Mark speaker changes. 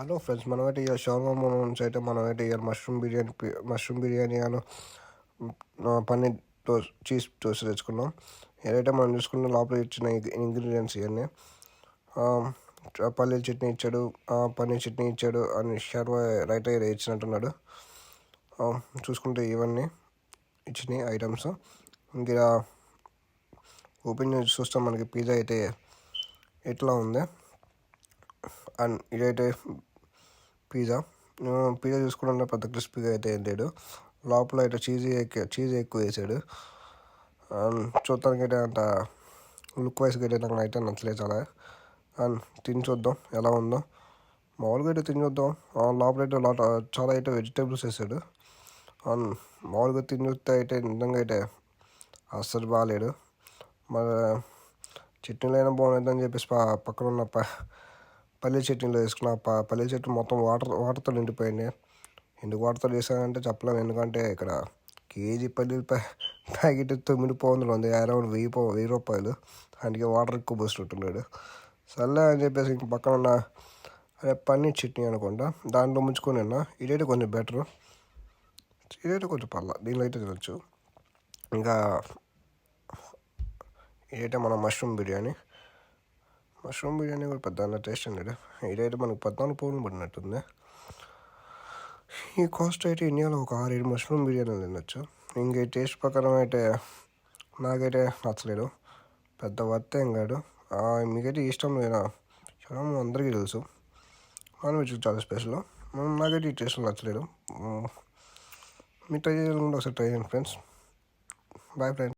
Speaker 1: Hello friends, మనమైతే ఇక shawarma నుంచి అయితే మనమైతే ఇక మష్రూమ్ బిర్యానీ అను పన్నీర్ చీజ్ టోస్ట్ తెచ్చుకున్నాం. ఏదైతే మనం చూసుకున్న లోపల ఇచ్చిన ఇంగ్రీడియంట్స్ ఇవన్నీ పల్లీల చట్నీ ఇచ్చాడు, పన్నీర్ చట్నీ ఇచ్చాడు అని షవర్మా రైట్ అయితే ఇచ్చినట్టున్నాడు. చూసుకుంటే ఇవన్నీ ఇచ్చినాయి ఐటమ్స్. ఇంకా ఓపెన్ చేసి చూస్తాం మనకి పిజ్జా అయితే ఎట్లా ఉంది. అండ్ ఇదైతే పిజ్జా చూసుకుంటే పెద్ద క్రిస్పీగా అయితే ఏం లేడు. లోపల అయితే చీజ్ ఎక్కువ వేసాడు. చూడటానికి అయితే అంత లుక్ వైస్గా అయితే నాకు అయితే నచ్చలేదు చాలా. అండ్ తిని చూద్దాం ఎలా ఉందో. మామూలుగా అయితే తిని చూద్దాం. లోపల అయితే చాలా అయితే వెజిటేబుల్స్ వేసాడు. అండ్ మామూలుగా తిని చూస్తే అయితే నిజంగా అయితే అస్సలు బాగాలేడు. మరి చట్నీలు అయినా బాగుంటుందని చెప్పేసి పక్కన ఉన్న పల్లీ చట్నీలో వేసుకున్న పల్లీ చట్నీ మొత్తం వాటర్తో నిండిపోయింది. ఎందుకు వాటర్తో వేసానంటే చెప్పలేము. ఎందుకంటే ఇక్కడ కేజీ పల్లీలు ప్యాకెట్ 9 ఉంది, అరౌండ్ 1000 రూపాయలు. అందుకే వాటర్ ఎక్కువ పోసినట్టున్నాడు. సర్లే అని చెప్పేసి ఇంక పక్కన ఉన్న పన్నీర్ చట్నీ అనుకుంటా దాంట్లో ముంచుకొని ఉన్నా. ఇదైతే కొంచెం బెటరు, ఇదైతే కొంచెం దీనిలో అయితే తినొచ్చు. ఇంకా ఇదైతే మన మష్రూమ్ బిర్యానీ కూడా పెద్ద టేస్ట్ అండి. ఇదైతే మనకు 14 పౌండ్లు పడినట్టుంది. ఈ కాస్ట్ అయితే ఇండియాలో ఒక 6-7 మష్రూమ్ బిర్యానీలు తినొచ్చు. ఇంక ఈ టేస్ట్ ప్రకారం అయితే నాకైతే నచ్చలేదు, పెద్ద వర్త్ ఏం కాదు. మీకైతే ఇష్టం లేదా చాలా అందరికీ తెలుసు, నాన్ వెజ్ చాలా స్పెషల్. నాకైతే ఈ టేస్ట్ నచ్చలేదు. మీరు ట్రై చేయాలనుకుంటే ఒకసారి ట్రై చేయండి ఫ్రెండ్స్. Bye friends.